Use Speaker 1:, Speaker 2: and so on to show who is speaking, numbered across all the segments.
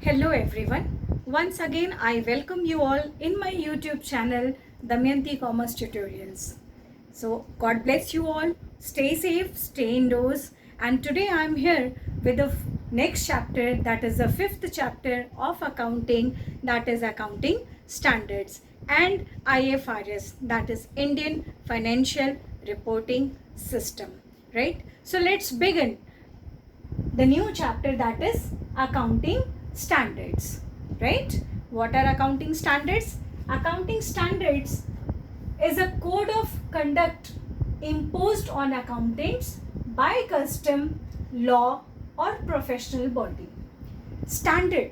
Speaker 1: Hello everyone. Once again I welcome you all in my YouTube channel Damayanti Commerce Tutorials. So God bless you all. Stay safe, stay indoors, and today I am here with the next chapter, that is the fifth chapter of accounting, that is accounting standards, and IFRS, that is Indian Financial Reporting System, right? So let's begin the new chapter, that is accounting standards, right? What are accounting standards? Accounting standards is a code of conduct imposed on accountants by custom, law or professional body. Standard,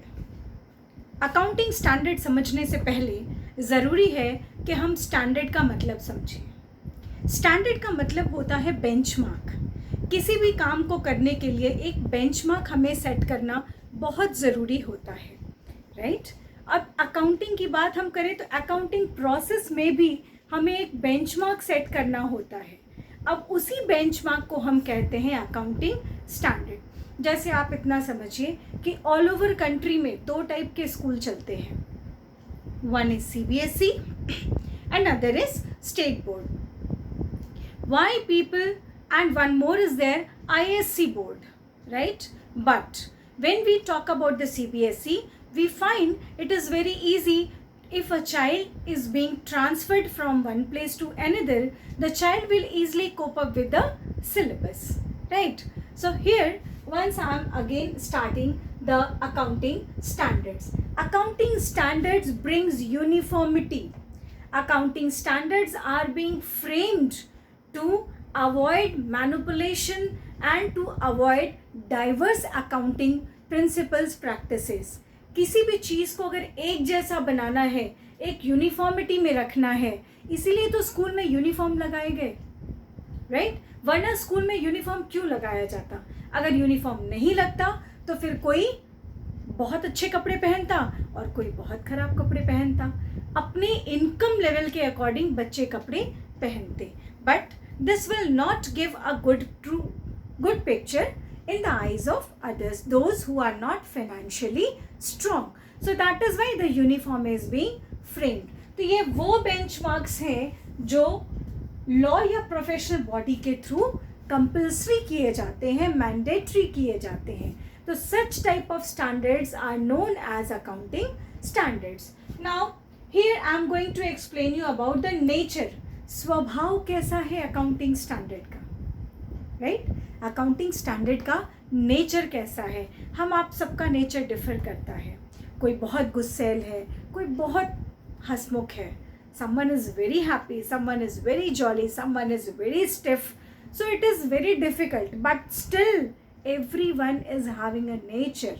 Speaker 1: accounting standard समझने से पहले ज़रूरी है कि हम standard का मतलब समझें। स्टैंडर्ड का मतलब होता है बेंचमार्क। किसी भी काम को करने के लिए एक बेंचमार्क हमें सेट करना बहुत ज़रूरी होता है, राइट? अब अकाउंटिंग की बात हम करें तो अकाउंटिंग प्रोसेस में भी हमें एक बेंचमार्क सेट करना होता है। अब उसी बेंचमार्क को हम कहते हैं अकाउंटिंग स्टैंडर्ड। जैसे आप इतना समझिए कि ऑल ओवर कंट्री में दो टाइप के स्कूल चलते हैं, one is CBSE and other is state board. Why people and one more is there, ISC board, right? But when we talk about the CBSE, we find it is very easy. If a child is being transferred from one place to another, the child will easily cope up with the syllabus, right? So here once I am again starting the accounting standards. Accounting standards brings uniformity. Accounting standards are being framed to avoid manipulation and to avoid diverse accounting principles practices. किसी भी चीज़ को अगर एक जैसा बनाना है, एक uniformity में रखना है, इसीलिए तो स्कूल में यूनिफॉर्म लगाए गए, राइट? वरना स्कूल में यूनिफॉर्म क्यों लगाया जाता? अगर यूनिफॉर्म नहीं लगता तो फिर कोई बहुत अच्छे कपड़े पहनता और कोई बहुत ख़राब कपड़े पहनता। अपने इनकम लेवल के अकॉर्डिंग बच्चे कपड़े पहनते, but this will not give a good picture in the eyes of others, those who are not financially strong. So that is why the uniform is being framed. तो ये वो benchmarks हैं जो law या professional body के through compulsory किए जाते हैं, मैंडेटरी किए जाते हैं। तो such type of standards are known as accounting standards. Now here I am going to explain you about the nature, स्वभाव कैसा है अकाउंटिंग स्टैंडर्ड का, राइट? अकाउंटिंग स्टैंडर्ड का नेचर कैसा है? हम आप सबका नेचर डिफर करता है। कोई बहुत गुस्सैल है, कोई बहुत हंसमुख है, someone is very happy, someone is very jolly, someone is very stiff. So it is very difficult, but still everyone is having a nature,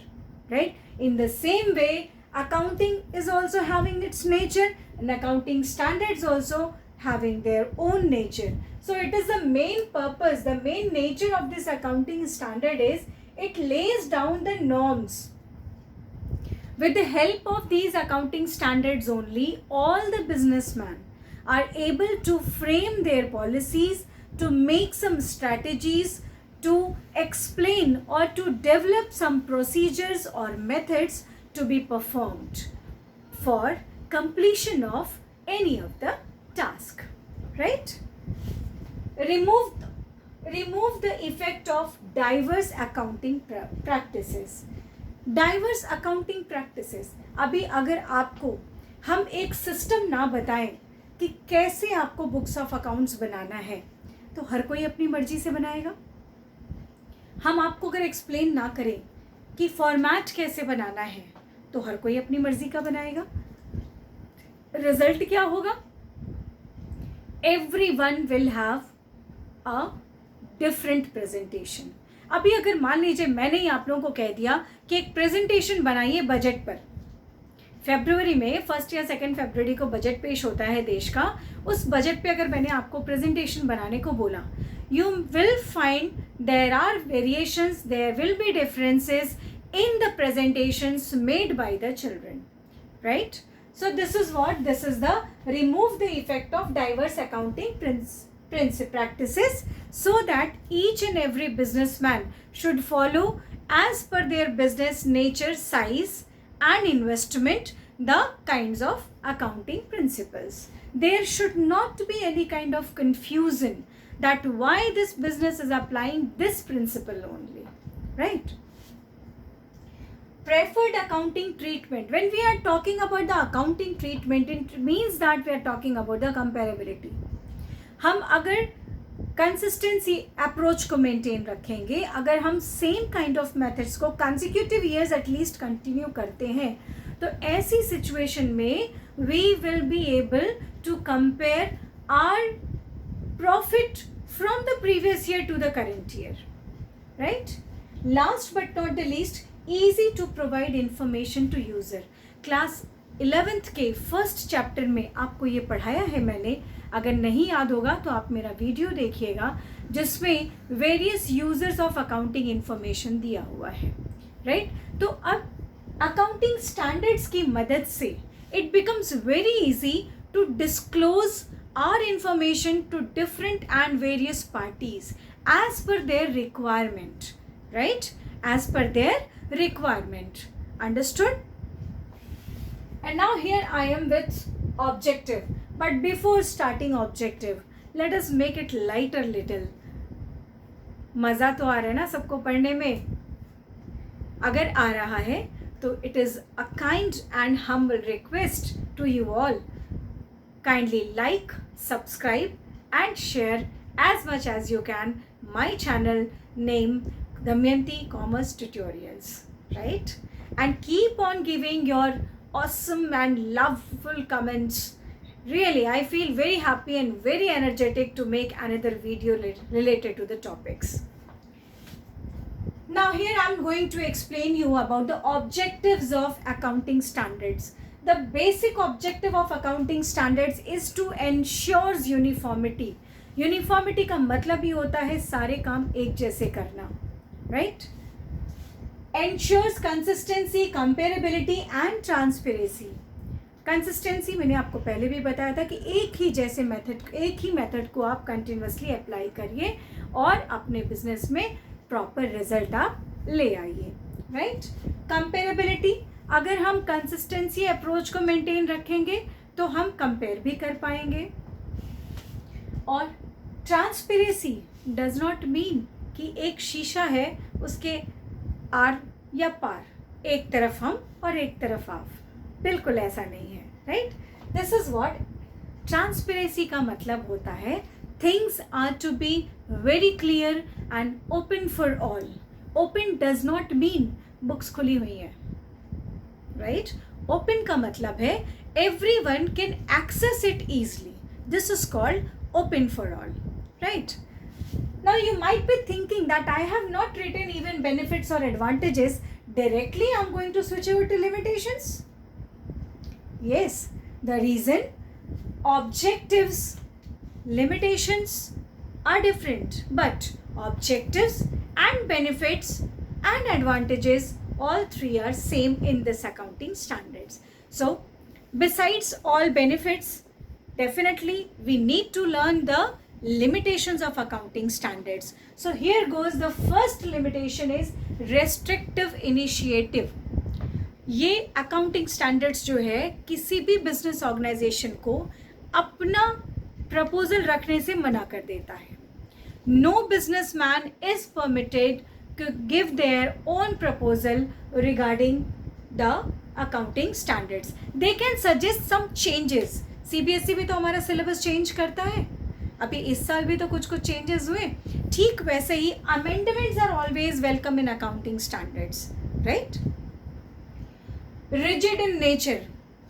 Speaker 1: right? In the same way, accounting is also having its nature, and accounting standards also having their own nature. So it is the main purpose, the main nature of this accounting standard is it lays down the norms. With the help of these accounting standards only, all the businessmen are able to frame their policies, to make some strategies, to explain or to develop some procedures or methods to be performed for completion of any of the task, right? Remove the effect of diverse accounting practices. Diverse accounting practices, अभी अगर आपको हम एक system ना बताएं कि कैसे आपको बुक्स ऑफ अकाउंट्स बनाना है, तो हर कोई अपनी मर्जी से बनाएगा। हम आपको अगर एक्सप्लेन ना करें कि फॉर्मेट कैसे बनाना है, तो हर कोई अपनी मर्जी का बनाएगा। रिजल्ट क्या होगा? Everyone will have a different presentation. अभी अगर मान लीजिए मैंने ही आप लोगों को कह दिया कि एक प्रेजेंटेशन बनाइए बजट पर, फरवरी में 1 या 2 फरवरी को बजट पेश होता है देश का, उस बजट पे अगर मैंने आपको प्रेजेंटेशन बनाने को बोला, you will find there are variations, there will be differences in the presentations made by the children, right? So this is what, this is the remove the effect of diverse accounting practices, so that each and every businessman should follow as per their business nature, size and investment the kinds of accounting principles. There should not be any kind of confusion that why this business is applying this principle only, right? Preferred accounting treatment. When we are talking about the accounting treatment, it means that we are talking about the comparability. हम अगर consistency approach को maintain रखेंगे, अगर हम same kind of methods को consecutive years at least continue करते हैं, तो ऐसी सिचुएशन में we will be able to compare our profit from the previous year to the current year, right? Last but not the least, easy to provide information to user. Class 11th के first chapter में आपको ये पढ़ाया है मैंने, अगर नहीं याद होगा तो आप मेरा वीडियो देखिएगा जिसमें various users of accounting information दिया हुआ है, राइट? तो अब अकाउंटिंग स्टैंडर्ड्स की मदद से it becomes very easy to disclose our information to different and various parties as per their requirement, right? As per their requirement. Understood? And now here I am with objective. But before starting objective, let us make it lighter little. मज़ा तो आ रहा है ना सबको पढ़ने में? अगर आ रहा है तो it is a kind and humble request to you all. Kindly like, subscribe and share as much as you can my channel named Damayanti Commerce Tutorials, right? And keep on giving your awesome and loveful comments. Really, I feel very happy and very energetic to make another video related to the topics. Now here I am going to explain you about the objectives of accounting standards. The basic objective of accounting standards is to ensure uniformity. Uniformity का मतलब ही होता है सारे काम एक जैसे करना, right? Ensures consistency, comparability and transparency. Consistency मैंने आपको पहले भी बताया था कि एक ही मेथड को आप कंटिन्यूसली अप्लाई करिए और अपने बिजनेस में प्रॉपर रिजल्ट आप ले आइए, राइट? कंपेरेबिलिटी, अगर हम कंसिस्टेंसी अप्रोच को मेंटेन रखेंगे तो हम कंपेयर भी कर पाएंगे. और ट्रांसपेरेंसी डज नॉट मीन कि एक शीशा है उसके आर या पार, एक तरफ हम और एक तरफ आप, बिल्कुल ऐसा नहीं है, right? This is what transparency का मतलब होता है. Things are to be very clear and open for all. Open does not mean books खुली हुई हैं, राइट? ओपन का मतलब है everyone can access it easily. This is called open for all, right? Now you might be thinking that I have not written even benefits or advantages. Directly I'm going to switch over to limitations. Yes, the reason objectives, limitations are different, but objectives and benefits and advantages, all three are same in this accounting standards. So besides all benefits, definitely we need to learn the limitations of accounting standards. So here goes, the first limitation is restrictive initiative. ये accounting standards जो है किसी भी business organisation को अपना proposal रखने से मना कर देता है. No businessman is permitted to give their own proposal regarding the accounting standards. They can suggest some changes. CBSE भी तो हमारा सिलेबस चेंज करता है, अभी इस साल भी तो कुछ चेंजेस हुए. ठीक वैसे ही amendments are always welcome in accounting standards, right? Rigid in nature,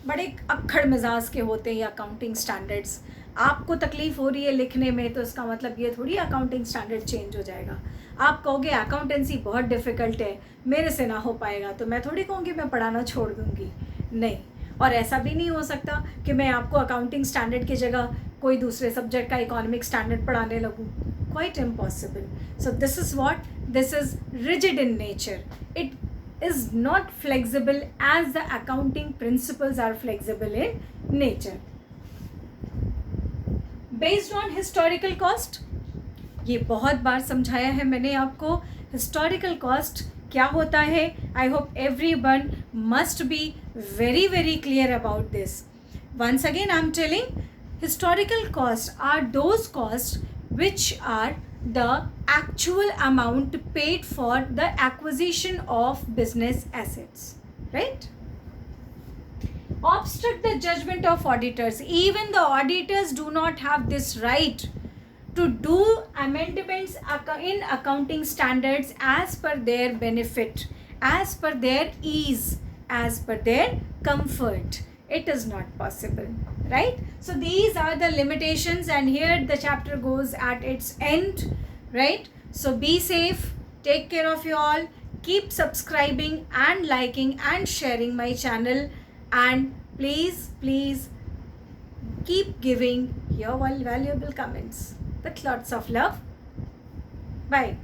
Speaker 1: बड़े अक्खड़ मिजाज के होते हैं अकाउंटिंग स्टैंडर्ड्स. आपको तकलीफ हो रही है लिखने में तो इसका मतलब ये थोड़ी अकाउंटिंग स्टैंडर्ड चेंज हो जाएगा. आप कहोगे अकाउंटेंसी बहुत डिफ़िकल्ट है, मेरे से ना हो पाएगा, तो मैं थोड़ी कहूँगी मैं पढ़ाना छोड़ दूँगी. नहीं, और ऐसा भी नहीं हो सकता कि मैं आपको अकाउंटिंग स्टैंडर्ड की जगह कोई दूसरे सब्जेक्ट का इकोनॉमिक स्टैंडर्ड पढ़ाने लगूँ. Quite impossible. So this is what, this is rigid in nature. It is not flexible as the accounting principles are flexible in nature. Based on historical cost, ये बहुत बार समझाया है मैंने आपको historical cost क्या होता है. I hope everyone must be very clear about this. Once again I'm telling, historical costs are those costs which are the actual amount paid for the acquisition of business assets, right? Obstruct the judgment of auditors. Even the auditors do not have this right to do amendments in accounting standards as per their benefit, as per their ease, as per their comfort. It is not possible, right? So these are the limitations, and here the chapter goes at its end, right? So be safe, take care of you all, keep subscribing and liking and sharing my channel, and please keep giving your valuable comments with lots of love. Bye.